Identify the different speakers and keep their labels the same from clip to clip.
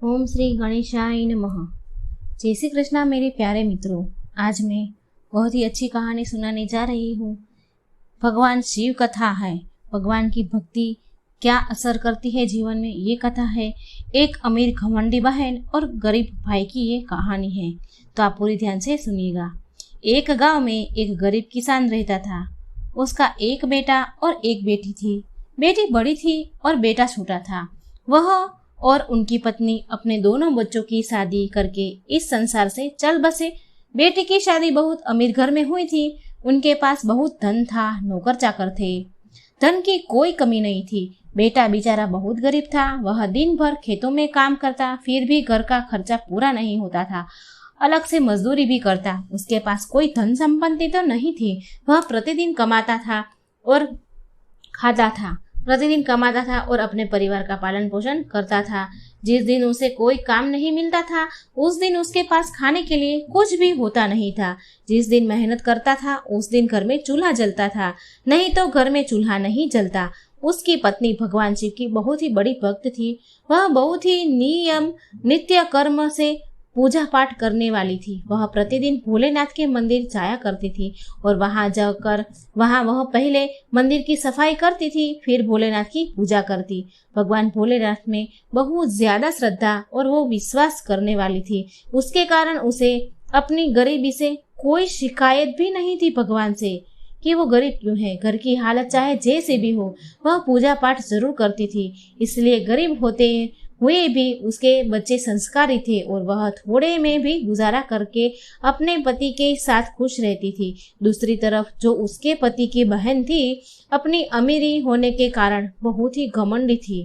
Speaker 1: ओम श्री गणेशाय नमः। जय श्री कृष्णा मेरे प्यारे मित्रों। आज मैं बहुत ही अच्छी कहानी सुनाने जा रही हूँ। भगवान शिव कथा है। भगवान की भक्ति क्या असर करती है जीवन में, ये कथा है। एक अमीर घमंडी बहन और गरीब भाई की ये कहानी है, तो आप पूरी ध्यान से सुनिएगा। एक गांव में एक गरीब किसान रहता था। उसका एक बेटा और एक बेटी थी। बेटी बड़ी थी और बेटा छोटा था। वह और उनकी पत्नी अपने दोनों बच्चों की शादी करके इस संसार से चल बसे। बेटी की शादी बहुत अमीर घर में हुई थी। उनके पास बहुत धन था, नौकर चाकर थे, धन की कोई कमी नहीं थी। बेटा बेचारा बहुत गरीब था। वह दिन भर खेतों में काम करता, फिर भी घर का खर्चा पूरा नहीं होता था। अलग से मजदूरी भी करता। उसके पास कोई धन संपत्ति तो नहीं थी। वह प्रतिदिन कमाता था और खाता था, प्रतिदिन कमाता था और अपने परिवार का पालन पोषण करता था। जिस दिन उसे कोई काम नहीं मिलता था, उस दिन उसके पास खाने के लिए कुछ भी होता नहीं था। जिस दिन मेहनत करता था, उस दिन घर में चूल्हा जलता था, नहीं तो घर में चूल्हा नहीं जलता। उसकी पत्नी भगवान शिव की बहुत ही बड़ी भक्त थी। वह बहुत ही नियम नित्य कर्म से पूजा पाठ करने वाली थी। वह प्रतिदिन भोलेनाथ के मंदिर जाया करती थी और वहां जाकर वह पहले मंदिर की सफाई करती थी, फिर भोलेनाथ की पूजा करती। भगवान भोलेनाथ में बहुत ज्यादा श्रद्धा और वो विश्वास करने वाली थी। उसके कारण उसे अपनी गरीबी से कोई शिकायत भी नहीं थी भगवान से कि वो गरीब क्यों है। घर की हालत चाहे जैसे भी हो, वह पूजा पाठ जरूर करती थी। इसलिए गरीब होते हुए भी उसके बच्चे संस्कारी थे और वह थोड़े में भी गुजारा करके अपने पति के साथ खुश रहती थी। दूसरी तरफ जो उसके पति की बहन थी, अपनी अमीरी होने के कारण बहुत ही घमंडी थी।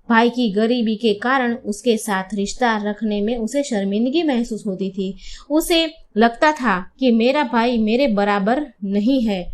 Speaker 1: भाई की गरीबी के कारण उसके साथ रिश्ता रखने में उसे शर्मिंदगी महसूस होती थी। उसे लगता था कि मेरा भाई मेरे बराबर नहीं है,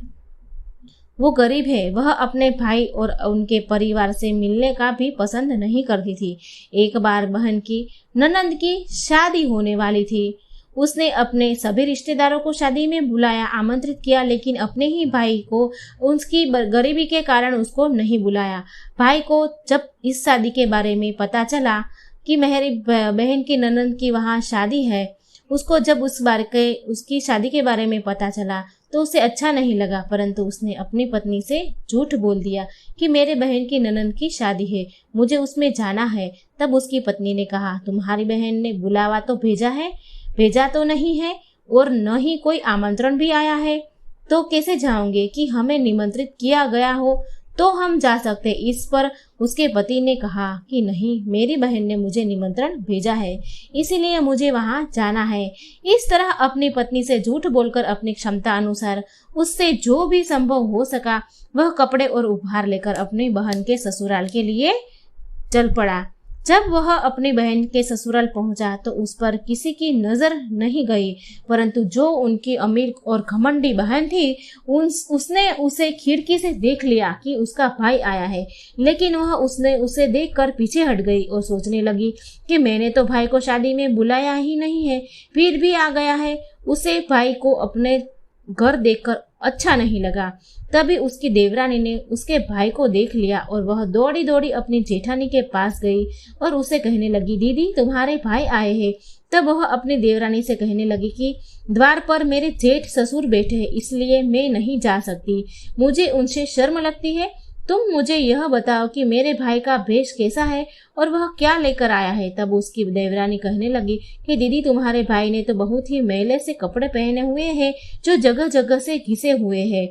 Speaker 1: वो गरीब है। वह अपने भाई और उनके परिवार से मिलने का भी पसंद नहीं करती थी। एक बार बहन की ननंद की शादी होने वाली थी। उसने अपने सभी रिश्तेदारों को शादी में बुलाया, आमंत्रित किया, लेकिन अपने ही भाई को उसकी गरीबी के कारण उसको नहीं बुलाया। भाई को जब इस शादी के बारे में पता चला कि मेरी बहन की ननंद की वहाँ शादी है, उसको जब उसकी शादी के बारे में पता चला तो उसे अच्छा नहीं लगा, परंतु उसने अपनी पत्नी से झूठ बोल दिया कि मेरे बहन की ननंद की शादी है, मुझे उसमें जाना है। तब उसकी पत्नी ने कहा, तुम्हारी बहन ने बुलावा तो भेजा तो नहीं है और न ही कोई आमंत्रण भी आया है, तो कैसे जाओगे? कि हमें निमंत्रित किया गया हो तो हम जा सकते। इस पर उसके पति ने कहा कि नहीं, मेरी बहन ने मुझे निमंत्रण भेजा है, इसीलिए मुझे वहां जाना है। इस तरह अपनी पत्नी से झूठ बोलकर अपनी क्षमता अनुसार उससे जो भी संभव हो सका वह कपड़े और उपहार लेकर अपनी बहन के ससुराल के लिए चल पड़ा। जब वह अपनी बहन के ससुराल पहुंचा तो उस पर किसी की नजर नहीं गई, परंतु जो उनकी अमीर और घमंडी बहन थी उसने उसे खिड़की से देख लिया कि उसका भाई आया है, लेकिन वह उसने उसे देखकर पीछे हट गई और सोचने लगी कि मैंने तो भाई को शादी में बुलाया ही नहीं है, फिर भी आ गया है। उसे भाई को अपने घर देखकर अच्छा नहीं लगा। तभी उसकी देवरानी ने उसके भाई को देख लिया और वह दौड़ी दौड़ी अपनी जेठानी के पास गई और उसे कहने लगी, दीदी तुम्हारे भाई आए हैं। तब वह अपनी देवरानी से कहने लगी कि द्वार पर मेरे जेठ ससुर बैठे हैं, इसलिए मैं नहीं जा सकती, मुझे उनसे शर्म लगती है। तुम मुझे यह बताओ कि मेरे भाई का भेष कैसा है और वह क्या लेकर आया है। तब उसकी देवरानी कहने लगी कि दीदी तुम्हारे भाई ने तो बहुत ही मैले से कपड़े पहने हुए हैं जो जगह जगह से घिसे हुए हैं।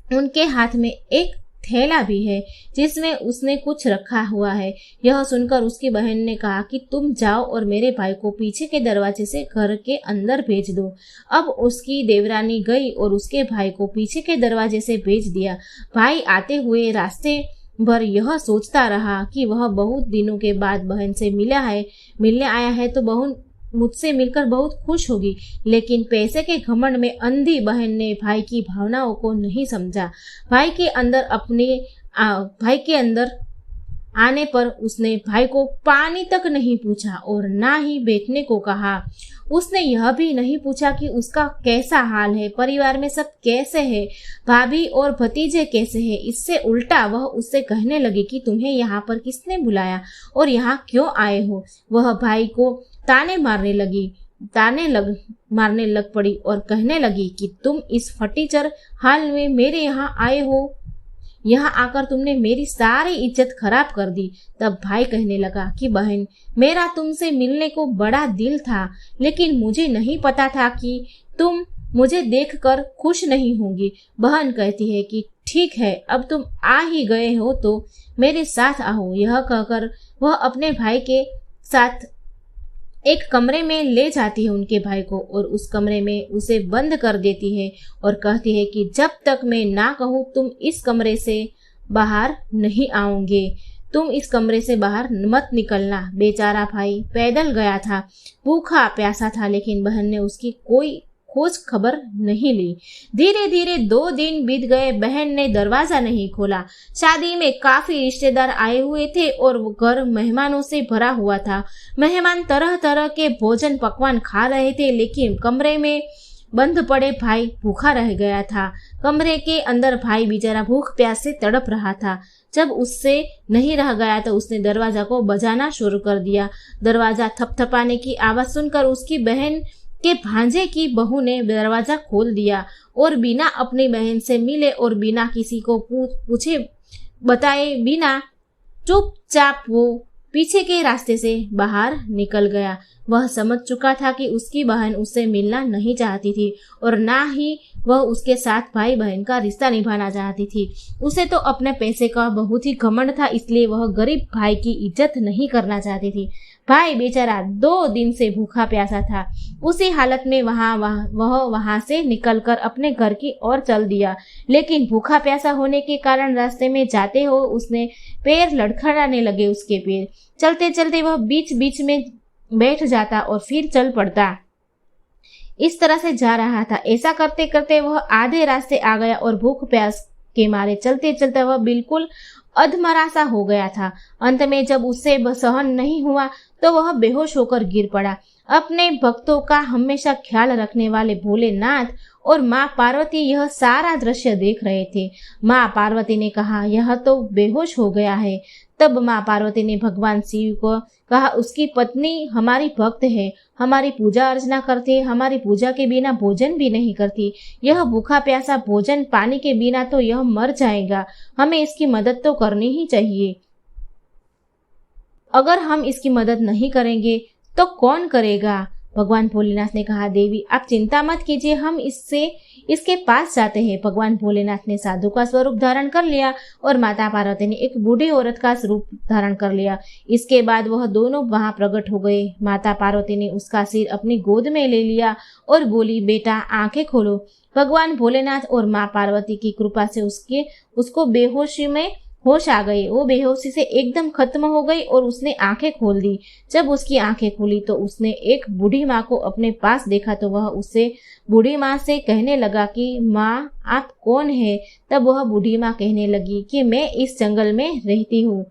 Speaker 1: उनके हाथ में एक थैला भी है जिसमें उसने कुछ रखा हुआ है। यह सुनकर उसकी बहन ने कहा कि तुम जाओ और मेरे भाई को पीछे के दरवाजे से घर के अंदर भेज दो। अब उसकी देवरानी गई और उसके भाई को पीछे के दरवाजे से भेज दिया। भाई आते हुए रास्ते भर यह सोचता रहा कि वह बहुत दिनों के बाद बहन से मिलने आया है तो बहन मुझसे मिलकर बहुत खुश होगी, लेकिन पैसे के घमंड में अंधी बहन ने भाई की भावनाओं को नहीं समझा। भाई के अंदर आने पर उसने भाई को पानी तक नहीं पूछा और ना ही बैठने को कहा। उसने यह भी नहीं पूछा कि उसका कैसा हाल है, परिवार में सब कैसे हैं, भाभी और भतीजे कैसे हैं। इससे उल्टा वह उससे कहने लगी कि तुम्हें यहाँ पर किसने बुलाया और यहाँ क्यों आए हो। वह भाई को ताने मारने लग पड़ी और कहने लगी कि तुम इस फटीचर हाल में मेरे यहाँ आए हो, यहाँ आकर तुमने मेरी सारी इज्जत खराब कर दी। तब भाई कहने लगा कि बहन, मेरा तुमसे मिलने को बड़ा दिल था, लेकिन मुझे नहीं पता था कि तुम मुझे देखकर खुश नहीं होगी। बहन कहती है कि ठीक है, अब तुम आ ही गए हो तो मेरे साथ आओ। यह कहकर वह अपने भाई के साथ एक कमरे में ले जाती है उनके भाई को और उस कमरे में उसे बंद कर देती है और कहती है कि जब तक मैं ना कहूँ तुम इस कमरे से बाहर नहीं आओगे, तुम इस कमरे से बाहर मत निकलना। बेचारा भाई पैदल गया था, भूखा प्यासा था, लेकिन बहन ने उसकी कोई खोज खबर नहीं ली। धीरे धीरे 2 दिन बीत गए। बहन ने दरवाजा नहीं खोला। शादी में काफी रिश्तेदार आए हुए थे और वो घर मेहमानों से भरा हुआ था। मेहमान तरह तरह के भोजन पकवान खा रहे थे, लेकिन कमरे में बंद पड़े भाई भूखा रह गया था। कमरे के अंदर भाई बेचारा भूख प्यास से तड़प रहा था। जब उससे नहीं रह गया तो उसने दरवाजा को बजाना शुरू कर दिया। दरवाजा थपथपाने की आवाज सुनकर उसकी बहन के भांजे की बहू ने दरवाजा खोल दिया और बिना अपनी बहन से मिले और बिना किसी को पूछे बताए बिना चुपचाप वो पीछे के रास्ते से बाहर निकल गया। वह समझ चुका था कि उसकी बहन उससे मिलना नहीं चाहती थी और ना ही वह उसके साथ भाई बहन का रिश्ता निभाना चाहती थी। उसे तो अपने पैसे का बहुत ही घमंड था, इसलिए वह गरीब भाई की इज्जत नहीं करना चाहती थी। भाई बेचारा 2 दिन से भूखा प्यासा था। उसी हालत में वहां से निकलकर अपने घर की ओर चल दिया, लेकिन भूखा प्यासा होने के कारण रास्ते में जाते हो उसने पैर लड़खड़ाने लगे। उसके पैर चलते चलते वह बीच बीच में बैठ जाता और फिर चल पड़ता। इस तरह से जा रहा था। ऐसा करते करते वह आधे रास्ते आ गया और भूख प्यास के मारे चलते चलते वह बिल्कुल अधमरा सा हो गया था। अंत में जब उससे सहन नहीं हुआ तो वह बेहोश होकर गिर पड़ा। अपने भक्तों का हमेशा ख्याल रखने वाले भोलेनाथ और माँ पार्वती यह सारा दृश्य देख रहे थे। माँ पार्वती ने कहा, यह तो बेहोश हो गया है। तब माँ पार्वती ने भगवान शिव को कहा, उसकी पत्नी हमारी भक्त है, हमारी पूजा अर्चना करती है, हमारी पूजा के बिना भोजन भी नहीं करती। यह भूखा प्यासा भोजन पानी के बिना तो यह मर जाएगा। हमें इसकी मदद तो करनी ही चाहिए। अगर हम इसकी मदद नहीं करेंगे तो कौन करेगा? भगवान भोलेनाथ ने कहा, देवी आप चिंता मत कीजिए, हम इसके पास जाते हैं। भगवान भोलेनाथ ने साधु का स्वरूप धारण कर लिया और माता पार्वती ने एक बूढ़ी औरत का रूप धारण कर लिया। इसके बाद वह दोनों वहां प्रकट हो गए। माता पार्वती ने उसका सिर अपनी गोद में ले लिया और बोली, बेटा आंखें खोलो। भगवान भोलेनाथ और माँ पार्वती की कृपा से उसको बेहोशी में होश आ गई। वो बेहोशी से एकदम खत्म हो गई और उसने आंखें खोल दी। जब उसकी आंखें खुली तो उसने एक बूढ़ी माँ को अपने पास देखा तो वह उससे बूढ़ी माँ से कहने लगा कि माँ आप कौन है? तब वह बूढ़ी माँ कहने लगी कि मैं इस जंगल में रहती हूँ,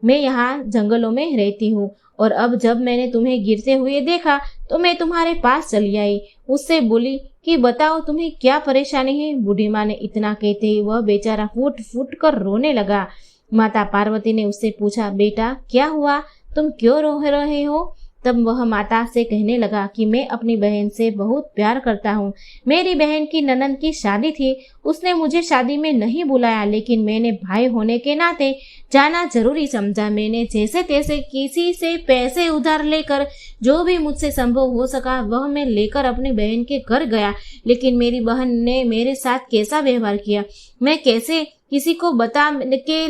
Speaker 1: मैं यहाँ जंगलों में रहती हूँ और अब जब मैंने तुम्हें गिरते हुए देखा तो मैं तुम्हारे पास चली आई। उससे बोली कि बताओ तुम्हें क्या परेशानी है? बूढ़ी माँ ने इतना कहते ही वह बेचारा फूट फूट कर रोने लगा। माता पार्वती ने उससे पूछा, बेटा क्या हुआ, तुम क्यों रो रहे हो? तब वह माता से कहने लगा कि मैं अपनी बहन से बहुत प्यार करता हूँ। मेरी बहन की ननद की शादी थी, उसने मुझे शादी में नहीं बुलाया, लेकिन मैंने भाई होने के नाते जाना जरूरी समझा। मैंने जैसे तैसे किसी से पैसे उधार लेकर जो भी मुझसे संभव हो सका वह मैं लेकर अपनी बहन के घर गया, लेकिन मेरी बहन ने मेरे साथ कैसा व्यवहार किया मैं कैसे किसी को बता के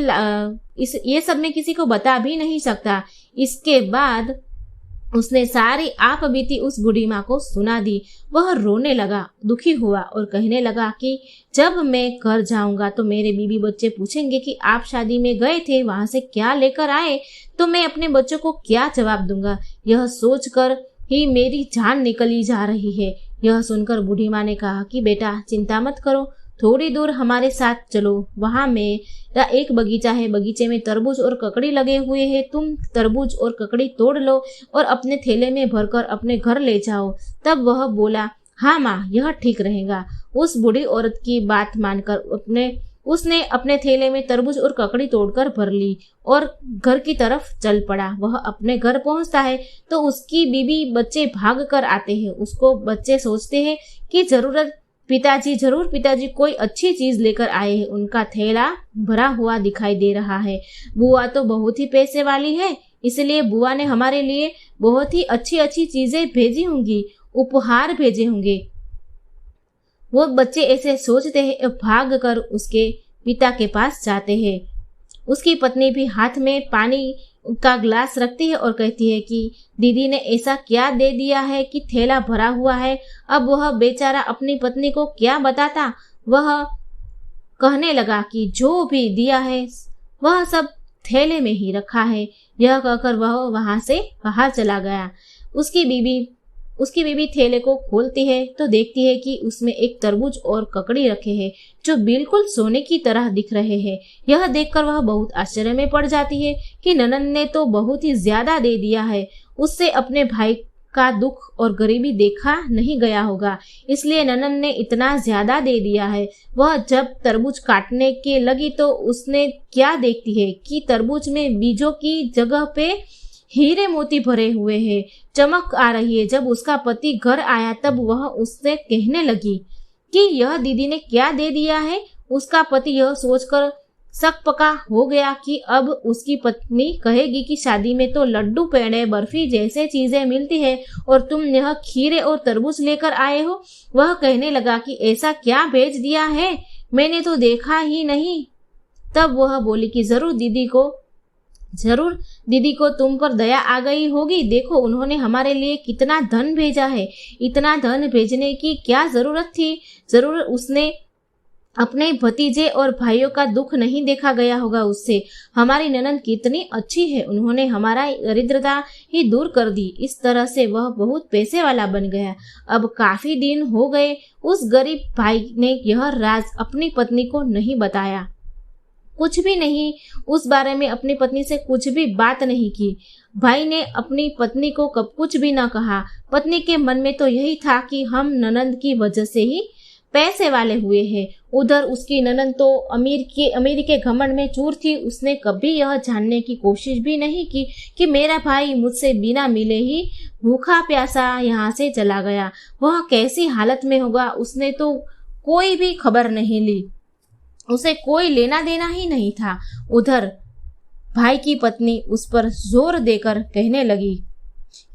Speaker 1: ये सब मैं किसी को बता भी नहीं सकता। इसके बाद उसने सारी आप बीती उस बूढ़ी माँ को सुना दी। वह रोने लगा, दुखी हुआ और कहने लगा कि जब मैं घर जाऊंगा तो मेरे बीबी बच्चे पूछेंगे कि आप शादी में गए थे, वहां से क्या लेकर आए, तो मैं अपने बच्चों को क्या जवाब दूंगा? यह सोचकर ही मेरी जान निकली जा रही है। यह सुनकर बूढ़ी माँ ने कहा कि बेटा चिंता मत करो, थोड़ी दूर हमारे साथ चलो, वहाँ मेरा एक बगीचा है, बगीचे में तरबूज और ककड़ी लगे हुए हैं। तुम तरबूज और ककड़ी तोड़ लो और अपने थैले में भरकर अपने घर ले जाओ। तब वह बोला, हाँ माँ, यह ठीक रहेगा। उस बूढ़ी औरत की बात मानकर उसने अपने थैले में तरबूज और ककड़ी तोड़कर भर ली और घर की तरफ चल पड़ा। वह अपने घर पहुंचता है तो उसकी बीवी बच्चे भाग कर आते हैं। उसको बच्चे सोचते हैं कि पिताजी कोई अच्छी चीज लेकर आए हैं। उनका थैला भरा हुआ दिखाई दे रहा है। बुआ तो बहुत ही पैसे वाली है, इसलिए बुआ ने हमारे लिए बहुत ही अच्छी अच्छी चीजें भेजी होंगी, उपहार भेजे होंगे। वो बच्चे ऐसे सोचते हैं और भाग कर उसके पिता के पास जाते हैं। उसकी पत्नी भी हाथ में पानी का ग्लास रखती है और कहती है कि दीदी ने ऐसा क्या दे दिया है कि थैला भरा हुआ है। अब वह बेचारा अपनी पत्नी को क्या बताता। वह कहने लगा कि जो भी दिया है वह सब थैले में ही रखा है। यह कहकर वह वहां से बाहर चला गया। उसकी बीवी थैले को खोलती है तो देखती है कि उसमें एक तरबूज और ककड़ी रखे हैं जो बिल्कुल सोने की तरह दिख रहे हैं। यह देखकर वह बहुत आश्चर्य में पड़ जाती है कि ननंद ने तो बहुत ही ज्यादा दे दिया है। उससे अपने भाई का दुख और गरीबी देखा नहीं गया होगा, इसलिए ननंद ने इतना ज्यादा दे दिया है। वह जब तरबूज काटने के लगी तो उसने क्या देखती है कि तरबूज में बीजों की जगह पे हीरे मोती भरे हुए हैं, चमक आ रही है। जब उसका पति घर आया तब वह उससे कहने लगी कि यह दीदी ने क्या दे दिया है। उसका पति यह सोचकर सकपका हो गया कि अब उसकी पत्नी कहेगी कि शादी में तो लड्डू, पेड़े, बर्फी जैसे चीजें मिलती है और तुम यह खीरे और तरबूज लेकर आए हो। वह कहने लगा कि ऐसा क्या भेज दिया है, मैंने तो देखा ही नहीं। तब वह बोली कि जरूर दीदी को तुम पर दया आ गई होगी। देखो उन्होंने हमारे लिए कितना धन भेजा है। इतना धन भेजने की क्या जरूरत थी। जरूर उसने अपने भतीजे और भाइयों का दुख नहीं देखा गया होगा उससे। हमारी ननद कितनी अच्छी है, उन्होंने हमारा दरिद्रता ही दूर कर दी। इस तरह से वह बहुत पैसे वाला बन गया। अब काफी दिन हो गए उस गरीब भाई ने यह राज अपनी पत्नी को नहीं बताया, कुछ भी नहीं, उस बारे में अपनी पत्नी से कुछ भी बात नहीं की। भाई ने अपनी पत्नी को कब कुछ भी न कहा। पत्नी के मन में तो यही था कि हम ननंद की वजह से ही पैसे वाले हुए हैं। उधर उसकी ननंद तो अमीर के घमंड में चूर थी। उसने कभी यह जानने की कोशिश भी नहीं की कि मेरा भाई मुझसे बिना मिले ही भूखा प्यासा यहाँ से चला गया। वह कैसी हालत में होगा उसने तो कोई भी खबर नहीं ली, उसे कोई लेना देना ही नहीं था। उधर भाई की पत्नी उस पर जोर देकर कहने लगी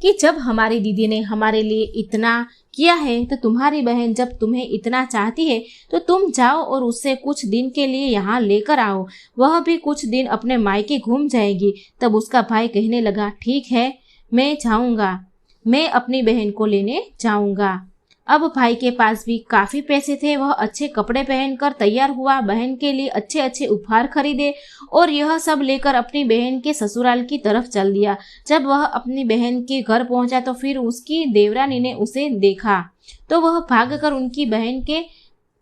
Speaker 1: कि जब हमारी दीदी ने हमारे लिए इतना किया है तो तुम्हारी बहन जब तुम्हें इतना चाहती है तो तुम जाओ और उससे कुछ दिन के लिए यहाँ लेकर आओ। वह भी कुछ दिन अपने मायके घूम जाएगी। तब उसका भाई कहने लगा, ठीक है, मैं जाऊंगा, मैं अपनी बहन को लेने जाऊंगा। अब भाई के पास भी काफी पैसे थे। वह अच्छे कपड़े पहनकर तैयार हुआ, बहन के लिए अच्छे अच्छे उपहार खरीदे और यह सब लेकर अपनी बहन के ससुराल की तरफ चल दिया। जब वह अपनी बहन के घर पहुंचा तो फिर उसकी देवरानी ने उसे देखा तो वह भागकर उनकी बहन के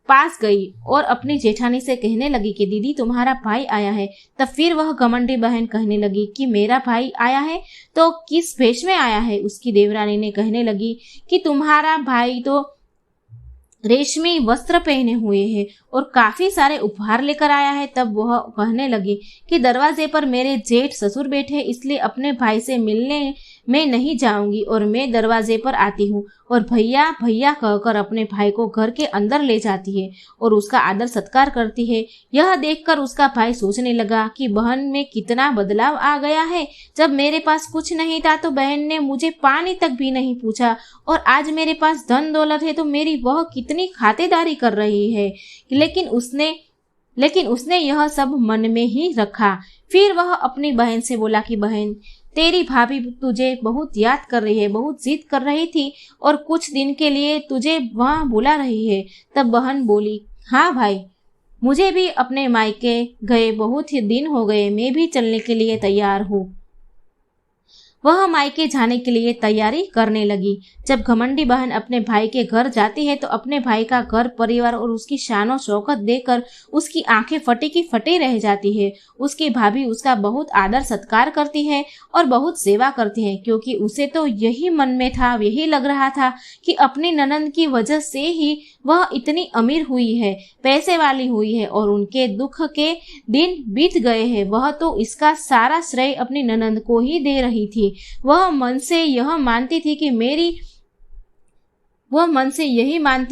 Speaker 1: पास गई और अपनी जेठानी से कहने लगी कि दीदी तुम्हारा भाई आया है। तब फिर वह घमंडी बहन कहने लगी कि मेरा भाई आया है तो किस वेश में आया है। उसकी देवरानी ने कहने लगी कि तुम्हारा भाई तो रेशमी वस्त्र पहने हुए है और काफी सारे उपहार लेकर आया है। तब वह कहने लगी कि दरवाजे पर मेरे जेठ ससुर बैठे, इसलिए अपने भाई से मिलने मैं नहीं जाऊंगी और मैं दरवाजे पर आती हूँ। और भैया भैया कहकर अपने भाई को घर के अंदर ले जाती है और उसका आदर सत्कार करती है। यह देखकर उसका भाई सोचने लगा कि बहन में कितना बदलाव आ गया है। जब मेरे पास कुछ नहीं था तो बहन ने मुझे पानी तक भी नहीं पूछा और आज मेरे पास धन दौलत है तो मेरी वह कितनी खातिरदारी कर रही है। लेकिन उसने यह सब मन में ही रखा। फिर वह अपनी बहन से बोला कि बहन, तेरी भाभी तुझे बहुत याद कर रही है, बहुत जिद कर रही थी और कुछ दिन के लिए तुझे वहाँ बुला रही है। तब बहन बोली, हाँ भाई, मुझे भी अपने मायके गए बहुत ही दिन हो गए, मैं भी चलने के लिए तैयार हूँ। वह मायके जाने के लिए तैयारी करने लगी। जब घमंडी बहन अपने भाई के घर जाती है तो अपने भाई का घर परिवार और उसकी शान और शौकत देखकर उसकी आंखें फटी की फटी रह जाती है। उसकी भाभी उसका बहुत आदर सत्कार करती है और बहुत सेवा करती है, क्योंकि उसे तो यही मन में था, यही लग रहा था कि अपनी ननंद की वजह से ही वह इतनी अमीर हुई है, पैसे वाली हुई है और उनके दुख के दिन बीत गए हैं। वह तो इसका सारा श्रेय अपनी ननंद को ही दे रही थी। वह मन से यही मानती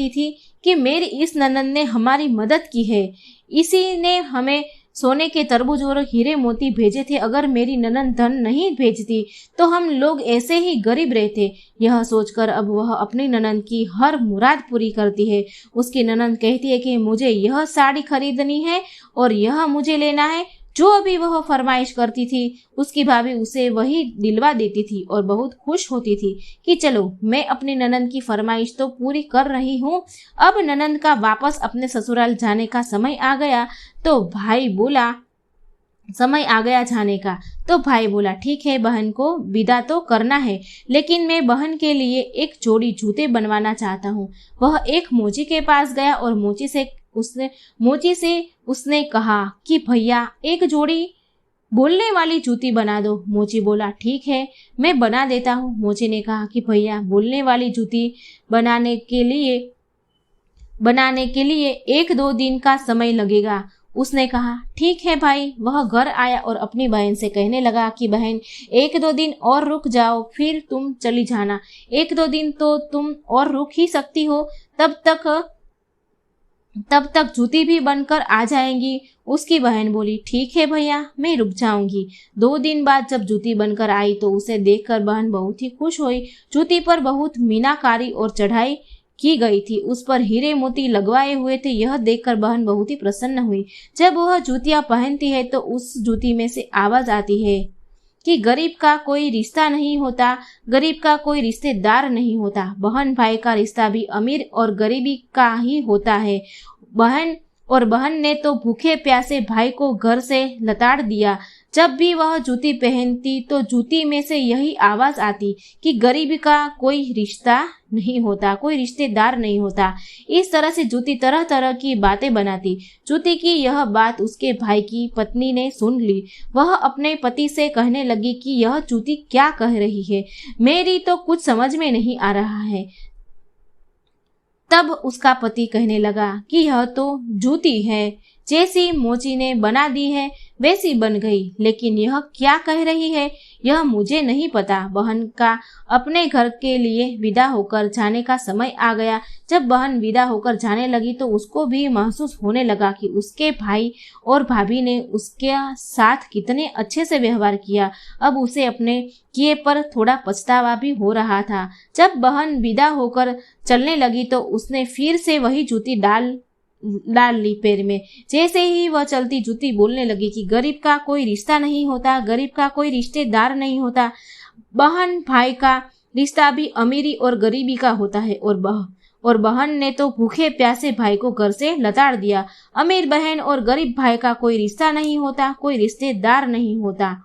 Speaker 1: थी कि मेरी इस ननंद ने हमारी मदद की है, इसी ने हमें सोने के तरबूज और हीरे मोती भेजे थे। अगर मेरी ननंद धन नहीं भेजती तो हम लोग ऐसे ही गरीब रहते। यह सोचकर अब वह अपनी ननंद की हर मुराद पूरी करती है। उसकी ननंद कहती है कि मुझे यह साड़ी खरीदनी है और यह मुझे लेना है। जो अभी वह फरमाइश करती थी उसकी भाभी उसे वही दिलवा देती थी और बहुत खुश होती थी कि चलो मैं अपनी ननंद की फरमाइश तो पूरी कर रही हूँ। अब ननंद का वापस अपने ससुराल जाने का समय आ गया तो भाई बोला ठीक है, बहन को विदा तो करना है, लेकिन मैं बहन के लिए एक जोड़ी जूते बनवाना चाहता हूँ। वह एक मोची के पास गया और मोची से उसने कहा कि भैया एक जोड़ी बोलने वाली जूती बना दो। मोची बोला ठीक है, मैं बना देता हूँ। मोची ने कहा कि भैया बोलने वाली जूती बनाने के लिए 1-2 दिन का समय लगेगा। उसने कहा ठीक है भाई। वह घर आया और अपनी बहन से कहने लगा कि बहन 1-2 दिन और रुक जाओ, फिर तुम चली जाना। 1-2 दिन तो तुम और रुक ही सकती हो, तब तक जूती भी बनकर आ जाएंगी। उसकी बहन बोली ठीक है भैया, मैं रुक जाऊंगी। 2 दिन बाद जब जूती बनकर आई तो उसे देखकर बहन बहुत ही खुश हुई। जूती पर बहुत मीनाकारी और चढ़ाई की गई थी, उस पर हीरे मोती लगवाए हुए थे। यह देखकर बहन बहुत ही प्रसन्न हुई। जब वह जूतियां पहनती है तो उस जूती में से आवाज आती है कि गरीब का कोई रिश्ता नहीं होता, गरीब का कोई रिश्तेदार नहीं होता। बहन भाई का रिश्ता भी अमीर और गरीबी का ही होता है। बहन ने तो भूखे प्यासे भाई को घर से लताड़ दिया। जब भी वह जूती पहनती तो जूती में से यही आवाज आती कि गरीबी का कोई रिश्ता नहीं होता, कोई रिश्तेदार नहीं होता। इस तरह से जूती तरह तरह की बातें बनाती। जूती की यह बात उसके भाई की पत्नी ने सुन ली। वह अपने पति से कहने लगी कि यह जूती क्या कह रही है, मेरी तो कुछ समझ में नहीं आ रहा है। तब उसका पति कहने लगा कि यह तो जूती है, जैसी मोची ने बना दी है वैसी बन गई, लेकिन यह क्या कह रही है यह मुझे नहीं पता। बहन का अपने घर के लिए विदा होकर जाने का समय आ गया। जब बहन विदा होकर जाने लगी तो उसको भी महसूस होने लगा कि उसके भाई और भाभी ने उसके साथ कितने अच्छे से व्यवहार किया। अब उसे अपने किए पर थोड़ा पछतावा भी हो रहा था। जब बहन विदा होकर चलने लगी तो उसने फिर से वही जूती डाल ली पैर में। जैसे ही वह चलती जूती बोलने लगी कि गरीब का कोई रिश्ता नहीं होता, गरीब का कोई रिश्तेदार नहीं होता। बहन भाई का रिश्ता भी अमीरी और गरीबी का होता है और बहन ने तो भूखे प्यासे भाई को घर से लताड़ दिया। अमीर बहन और गरीब भाई का कोई रिश्ता नहीं होता, कोई रिश्तेदार नहीं होता।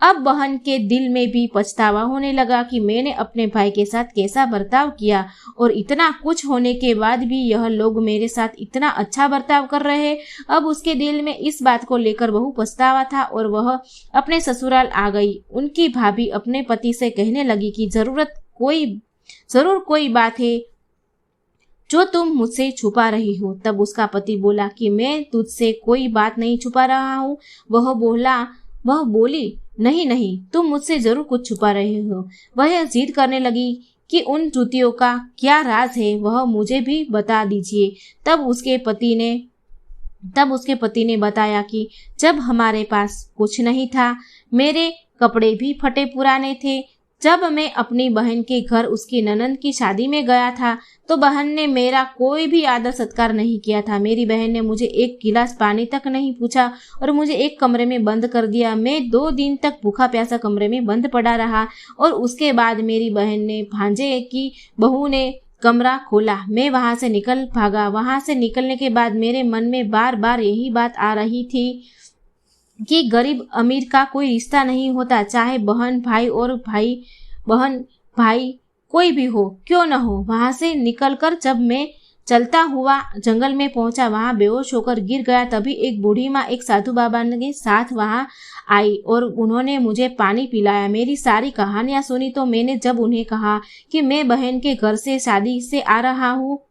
Speaker 1: अब बहन के दिल में भी पछतावा होने लगा कि मैंने अपने भाई के साथ कैसा बर्ताव किया और इतना कुछ होने के बाद भी यह लोग मेरे साथ इतना अच्छा बर्ताव कर रहे। अब उसके दिल में इस बात को लेकर बहु पछतावा था और वह अपने ससुराल आ गई। उनकी भाभी अपने पति से कहने लगी कि जरूर कोई बात है जो तुम मुझसे छुपा रही हो। तब उसका पति बोला कि मैं तुझसे कोई बात नहीं छुपा रहा हूँ। वह बोली नहीं, तुम मुझसे जरूर कुछ छुपा रहे हो। वह जिद करने लगी कि उन जूतियों का क्या राज है वह मुझे भी बता दीजिए। तब उसके पति ने बताया कि जब हमारे पास कुछ नहीं था, मेरे कपड़े भी फटे पुराने थे। जब मैं अपनी बहन के घर उसकी ननंद की शादी में गया था तो बहन ने मेरा कोई भी आदर सत्कार नहीं किया था। मेरी बहन ने मुझे एक गिलास पानी तक नहीं पूछा और मुझे एक कमरे में बंद कर दिया। मैं 2 दिन तक भूखा प्यासा कमरे में बंद पड़ा रहा और उसके बाद मेरी बहन ने भांजे की बहू ने कमरा खोला। मैं वहां से निकल भागा। वहां से निकलने के बाद मेरे मन में बार बार यही बात आ रही थी कि गरीब अमीर का कोई रिश्ता नहीं होता, चाहे बहन भाई और भाई बहन भाई कोई भी हो क्यों न हो। वहां से निकलकर जब मैं चलता हुआ जंगल में पहुंचा, वहां बेहोश होकर गिर गया। तभी एक बूढ़ी माँ एक साधु बाबा के साथ वहां आई और उन्होंने मुझे पानी पिलाया। मेरी सारी कहानियां सुनी तो मैंने जब उन्हें कहा कि मैं बहन के घर से शादी से आ रहा हूँ,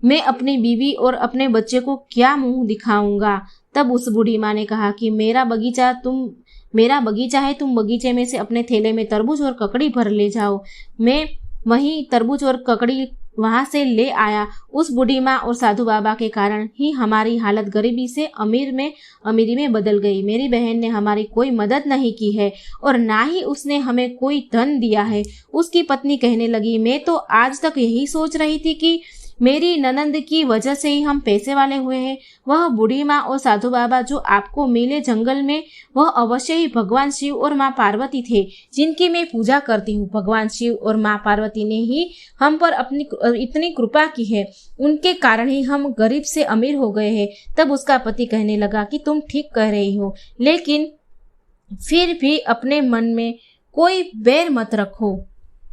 Speaker 1: मैं अपनी बीवी और अपने बच्चे को क्या मुंह दिखाऊंगा, तब उस बूढ़ी माँ ने कहा कि मेरा बगीचा है, तुम बगीचे में से अपने थैले में तरबूज और ककड़ी भर ले जाओ। मैं वहीं तरबूज और ककड़ी वहां से ले आया। उस बूढ़ी माँ और साधु बाबा के कारण ही हमारी हालत गरीबी से अमीरी में बदल गई। मेरी बहन ने हमारी कोई मदद नहीं की है और ना ही उसने हमें कोई धन दिया है। उसकी पत्नी कहने लगी, मैं तो आज तक यही सोच रही थी कि मेरी ननंद की वजह से ही हम पैसे वाले हुए हैं। वह बूढ़ी माँ और साधु बाबा जो आपको मिले जंगल में, वह अवश्य ही भगवान शिव और माँ पार्वती थे, जिनकी मैं पूजा करती हूँ। भगवान शिव और माँ पार्वती ने ही हम पर अपनी इतनी कृपा की है, उनके कारण ही हम गरीब से अमीर हो गए हैं। तब उसका पति कहने लगा कि तुम ठीक कह रही हो, लेकिन फिर भी अपने मन में कोई बैर मत रखो।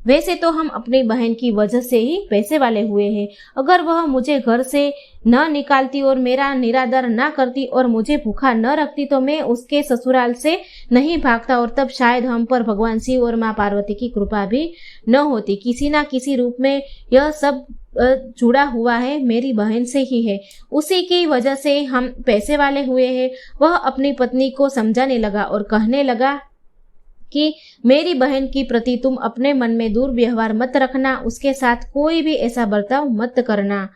Speaker 1: वैसे तो हम अपनी बहन की वजह से ही पैसे वाले हुए हैं। अगर वह मुझे घर से न निकालती और मेरा निरादर न करती और मुझे भूखा न रखती तो मैं उसके ससुराल से नहीं भागता और तब शायद हम पर भगवान शिव और माँ पार्वती की कृपा भी न होती। किसी न किसी रूप में यह सब जुड़ा हुआ है, मेरी बहन से ही है, उसी की वजह से हम पैसे वाले हुए हैं। वह अपनी पत्नी को समझाने लगा और कहने लगा कि मेरी बहन की प्रति तुम अपने मन में दुर्व्यवहार मत रखना, उसके साथ कोई भी ऐसा बर्ताव मत करना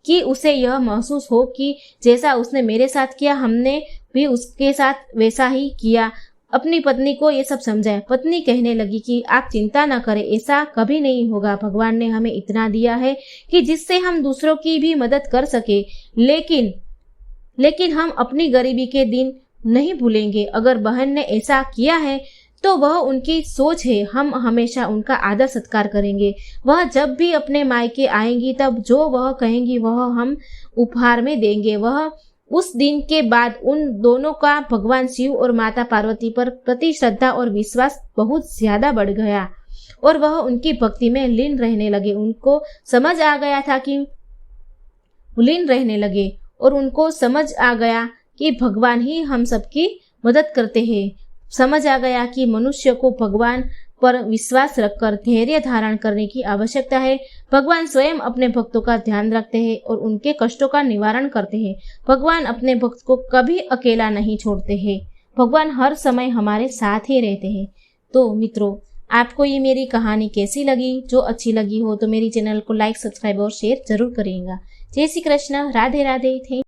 Speaker 1: कि उसे यह महसूस हो कि जैसा उसने मेरे साथ किया हमने भी उसके साथ वैसा ही किया। अपनी पत्नी को ये सब समझाया। पत्नी कहने लगी कि आप चिंता न करें, ऐसा कभी नहीं होगा। भगवान ने हमें इतना दिया है कि जिससे हम दूसरों की भी मदद कर सके, लेकिन हम अपनी गरीबी के दिन नहीं भूलेंगे। अगर बहन ने ऐसा किया है तो वह उनकी सोच है, हम हमेशा उनका आदर सत्कार करेंगे। वह जब भी अपने मायके आएंगी तब जो वह कहेंगी वह हम उपहार में देंगे। वह उस दिन के बाद उन दोनों का भगवान शिव और माता पार्वती पर प्रति श्रद्धा और विश्वास बहुत ज्यादा बढ़ गया और वह उनकी भक्ति में लीन रहने लगे। उनको समझ आ गया कि भगवान ही हम सबकी मदद करते हैं। समझ आ गया कि मनुष्य को भगवान पर विश्वास रखकर धैर्य धारण करने की आवश्यकता है। भगवान स्वयं अपने भक्तों का ध्यान रखते हैं और उनके कष्टों का निवारण करते हैं। भगवान अपने भक्त को कभी अकेला नहीं छोड़ते हैं। भगवान हर समय हमारे साथ ही रहते हैं। तो मित्रों, आपको ये मेरी कहानी कैसी लगी? जो अच्छी लगी हो तो मेरी चैनल को लाइक, सब्सक्राइब और शेयर जरूर करिएगा। जय श्री कृष्ण, राधे राधे। थैंक